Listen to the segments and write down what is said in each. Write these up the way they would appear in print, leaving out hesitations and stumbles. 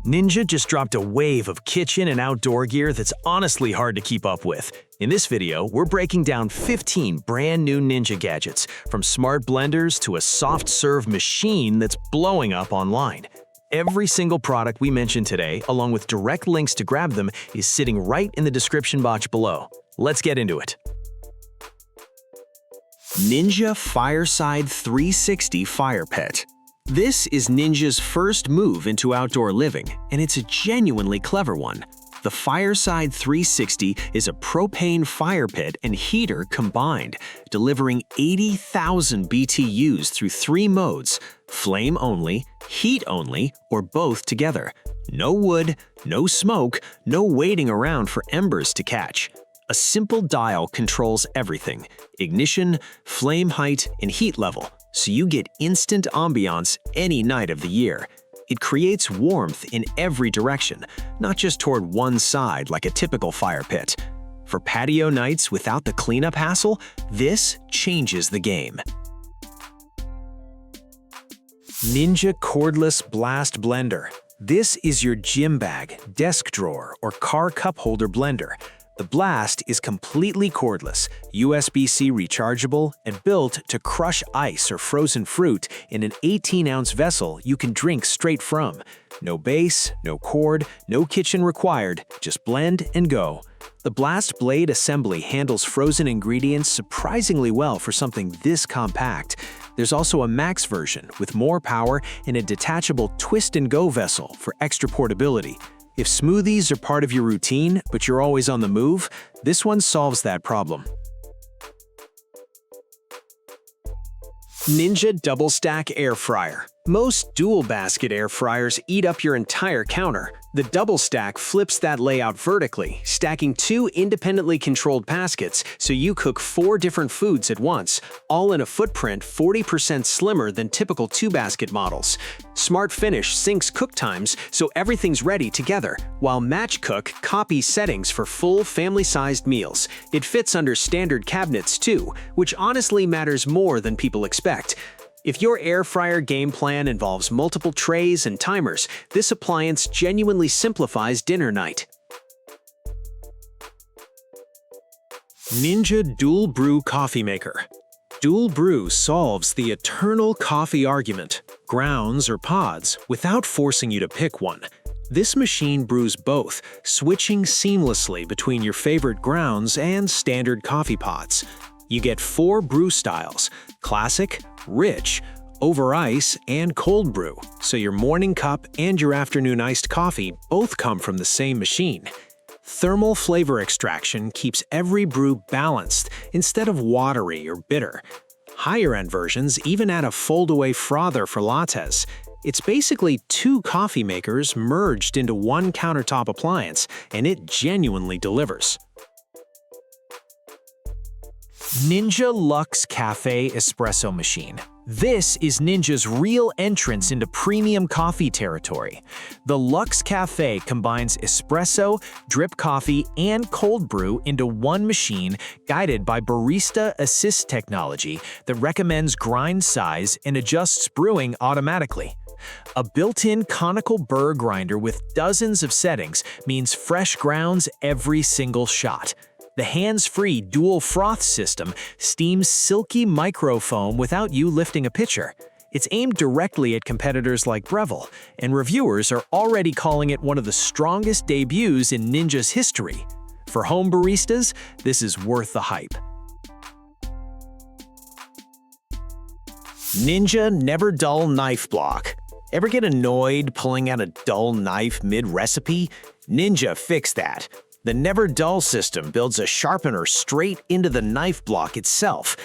Ninja just dropped a wave of kitchen and outdoor gear that's honestly hard to keep up with. In this video, we're breaking down 15 brand new Ninja gadgets, from smart blenders to a soft-serve machine that's blowing up online. Every single product we mentioned today, along with direct links to grab them, is sitting right in the description box below. Let's get into it. Ninja Fireside 360 Fire Pit. This is Ninja's first move into outdoor living, and it's a genuinely clever one. The Fireside 360 is a propane fire pit and heater combined, delivering 80,000 BTUs through 3 modes: flame only, heat only, or both together. No wood, no smoke, no waiting around for embers to catch. A simple dial controls everything: ignition, flame height, and heat level, so you get instant ambiance any night of the year. It creates warmth in every direction, not just toward one side like a typical fire pit. For patio nights without the cleanup hassle, this changes the game. Ninja Cordless Blast Blender. This is your gym bag, desk drawer, or car cup holder blender. The Blast is completely cordless, USB-C rechargeable, and built to crush ice or frozen fruit in an 18-ounce vessel you can drink straight from. No base, no cord, no kitchen required, just blend and go. The Blast blade assembly handles frozen ingredients surprisingly well for something this compact. There's also a max version with more power and a detachable twist-and-go vessel for extra portability. If smoothies are part of your routine, but you're always on the move, this one solves that problem. Ninja Double Stack Air Fryer. Most dual basket air fryers eat up your entire counter. The Double Stack flips that layout vertically, stacking 2 independently controlled baskets so you cook 4 different foods at once, all in a footprint 40% slimmer than typical 2-basket models. Smart Finish syncs cook times so everything's ready together, while Match Cook copies settings for full family-sized meals. It fits under standard cabinets too, which honestly matters more than people expect. If your air fryer game plan involves multiple trays and timers, this appliance genuinely simplifies dinner night. Ninja Dual Brew Coffee Maker. Dual Brew solves the eternal coffee argument, grounds or pods, without forcing you to pick one. This machine brews both, switching seamlessly between your favorite grounds and standard coffee pods. You get 4 brew styles: classic, rich, over ice, and cold brew, so your morning cup and your afternoon iced coffee both come from the same machine. Thermal flavor extraction keeps every brew balanced instead of watery or bitter. Higher-end versions even add a fold-away frother for lattes. It's basically 2 coffee makers merged into one countertop appliance, and it genuinely delivers. Ninja Luxe Café Espresso Machine. This is Ninja's real entrance into premium coffee territory. The Luxe Café combines espresso, drip coffee, and cold brew into one machine, guided by barista assist technology that recommends grind size and adjusts brewing automatically. A built-in conical burr grinder with dozens of settings means fresh grounds every single shot. The hands-free dual froth system steams silky microfoam without you lifting a pitcher. It's aimed directly at competitors like Breville, and reviewers are already calling it one of the strongest debuts in Ninja's history. For home baristas, this is worth the hype. Ninja Never Dull Knife Block. Ever get annoyed pulling out a dull knife mid-recipe? Ninja fixed that. The Never Dull system builds a sharpener straight into the knife block itself.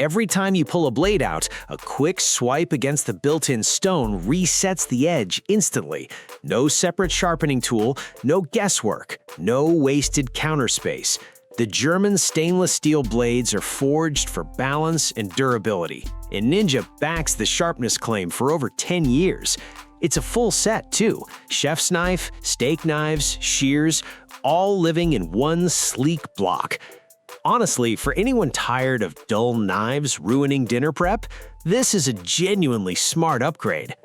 Every time you pull a blade out, a quick swipe against the built-in stone resets the edge instantly. No separate sharpening tool, no guesswork, no wasted counter space. The German stainless steel blades are forged for balance and durability, and Ninja backs the sharpness claim for over 10 years. It's a full set, too: chef's knife, steak knives, shears, all living in one sleek block. Honestly, for anyone tired of dull knives ruining dinner prep, this is a genuinely smart upgrade.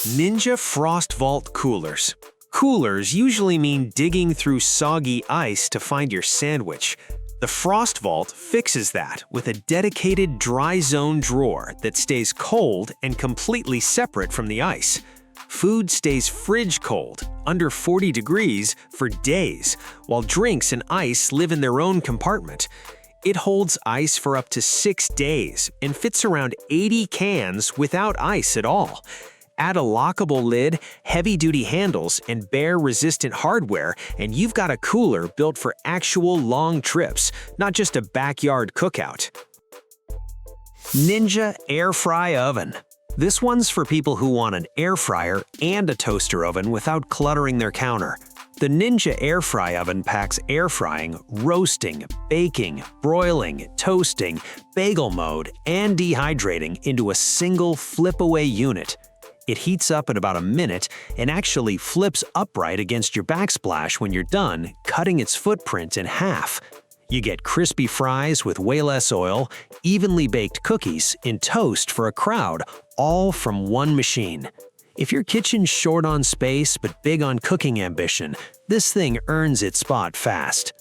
Ninja Frost Vault Coolers. Coolers usually mean digging through soggy ice to find your sandwich. The Frost Vault fixes that with a dedicated dry zone drawer that stays cold and completely separate from the ice. Food stays fridge cold, under 40 degrees, for days, while drinks and ice live in their own compartment. It holds ice for up to 6 days and fits around 80 cans without ice at all. Add a lockable lid, heavy-duty handles, and bear-resistant hardware, and you've got a cooler built for actual long trips, not just a backyard cookout. Ninja Air Fry Oven. This one's for people who want an air fryer and a toaster oven without cluttering their counter. The Ninja Air Fry Oven packs air frying, roasting, baking, broiling, toasting, bagel mode, and dehydrating into a single flip-away unit. It heats up in about a minute and actually flips upright against your backsplash when you're done, cutting its footprint in half. You get crispy fries with way less oil, evenly baked cookies, and toast for a crowd, all from one machine. If your kitchen's short on space but big on cooking ambition, this thing earns its spot fast.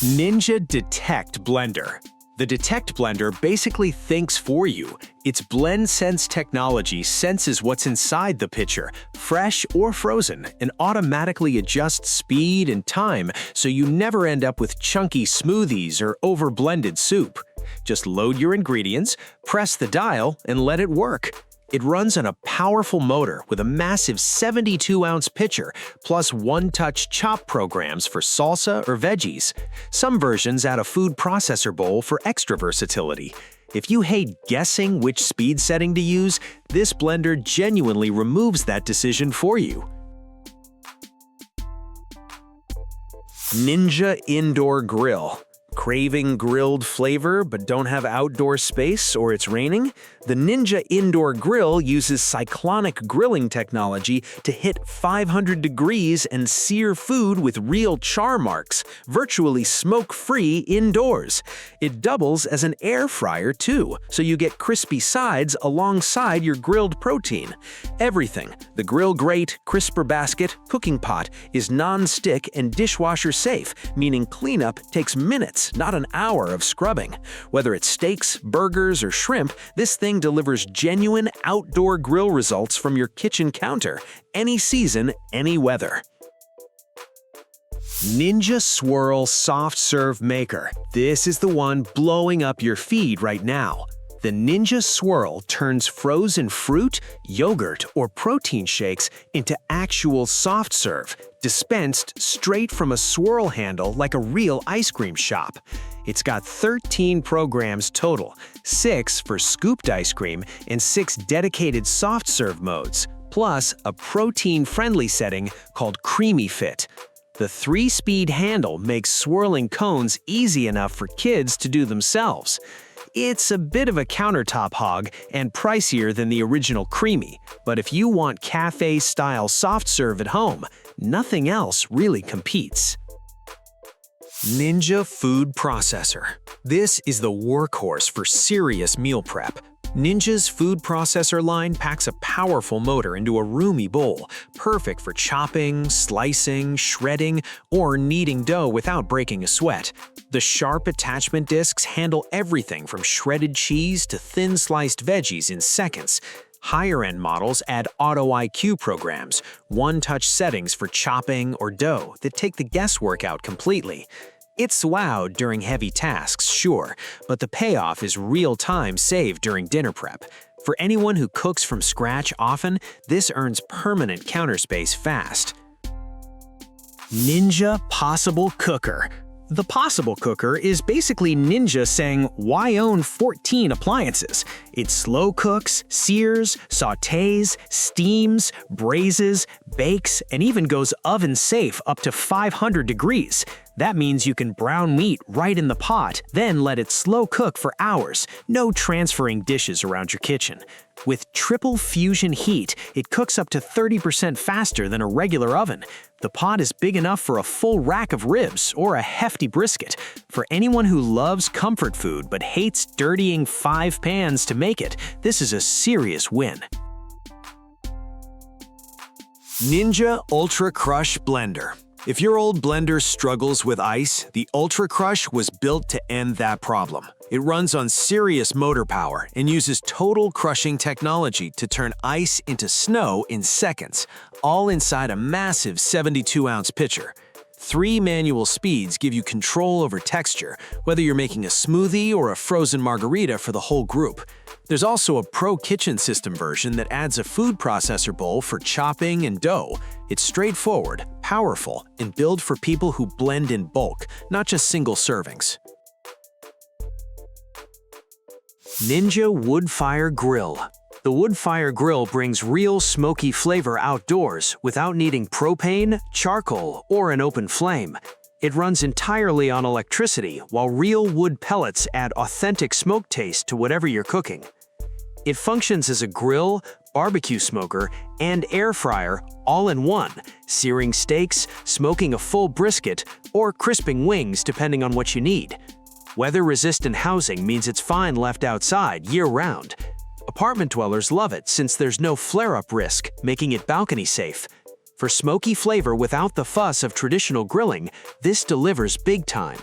Ninja Detect Blender. The Detect Blender basically thinks for you. Its Blend Sense technology senses what's inside the pitcher, fresh or frozen, and automatically adjusts speed and time so you never end up with chunky smoothies or over-blended soup. Just load your ingredients, press the dial, and let it work. It runs on a powerful motor with a massive 72-ounce pitcher, plus one-touch chop programs for salsa or veggies. Some versions add a food processor bowl for extra versatility. If you hate guessing which speed setting to use, this blender genuinely removes that decision for you. Ninja Indoor Grill. Craving grilled flavor but don't have outdoor space or it's raining? The Ninja Indoor Grill uses cyclonic grilling technology to hit 500 degrees and sear food with real char marks, virtually smoke-free indoors. It doubles as an air fryer too, so you get crispy sides alongside your grilled protein. Everything, the grill grate, crisper basket, cooking pot, is non-stick and dishwasher safe, meaning cleanup takes minutes, not an hour of scrubbing. Whether it's steaks, burgers, or shrimp, this thing delivers genuine outdoor grill results from your kitchen counter, any season, any weather. Ninja Swirl Soft-Serve Maker. This is the one blowing up your feed right now. The Ninja Swirl turns frozen fruit, yogurt, or protein shakes into actual soft serve, dispensed straight from a swirl handle like a real ice cream shop. It's got 13 programs total, 6 for scooped ice cream and 6 dedicated soft serve modes, plus a protein-friendly setting called Creamy Fit. The 3-speed handle makes swirling cones easy enough for kids to do themselves. It's a bit of a countertop hog and pricier than the original Creamy, but if you want cafe-style soft serve at home, nothing else really competes. Ninja Food Processor. This is the workhorse for serious meal prep. Ninja's food processor line packs a powerful motor into a roomy bowl, perfect for chopping, slicing, shredding, or kneading dough without breaking a sweat. The sharp attachment discs handle everything from shredded cheese to thin-sliced veggies in seconds. Higher-end models add Auto IQ programs, one-touch settings for chopping or dough that take the guesswork out completely. It's loud during heavy tasks, sure, but the payoff is real time saved during dinner prep. For anyone who cooks from scratch often, this earns permanent counter space fast. Ninja Possible Cooker. The Possible Cooker is basically Ninja saying, why own 14 appliances? It slow cooks, sears, sautés, steams, braises, bakes, and even goes oven safe up to 500 degrees. That means you can brown meat right in the pot, then let it slow cook for hours. No transferring dishes around your kitchen. With triple fusion heat, it cooks up to 30% faster than a regular oven. The pot is big enough for a full rack of ribs or a hefty brisket. For anyone who loves comfort food but hates dirtying 5 pans to make it, this is a serious win. Ninja Ultra Crush Blender. If your old blender struggles with ice, the Ultra Crush was built to end that problem. It runs on serious motor power and uses total crushing technology to turn ice into snow in seconds, all inside a massive 72-ounce pitcher. 3 manual speeds give you control over texture, whether you're making a smoothie or a frozen margarita for the whole group. There's also a Pro Kitchen System version that adds a food processor bowl for chopping and dough. It's straightforward, powerful, and built for people who blend in bulk, not just single servings. Ninja Woodfire Grill. The Woodfire Grill brings real smoky flavor outdoors without needing propane, charcoal, or an open flame. It runs entirely on electricity, while real wood pellets add authentic smoke taste to whatever you're cooking. It functions as a grill, barbecue smoker, and air fryer all in one, searing steaks, smoking a full brisket, or crisping wings depending on what you need. Weather-resistant housing means it's fine left outside year-round. Apartment dwellers love it since there's no flare-up risk, making it balcony-safe. For smoky flavor without the fuss of traditional grilling, this delivers big time.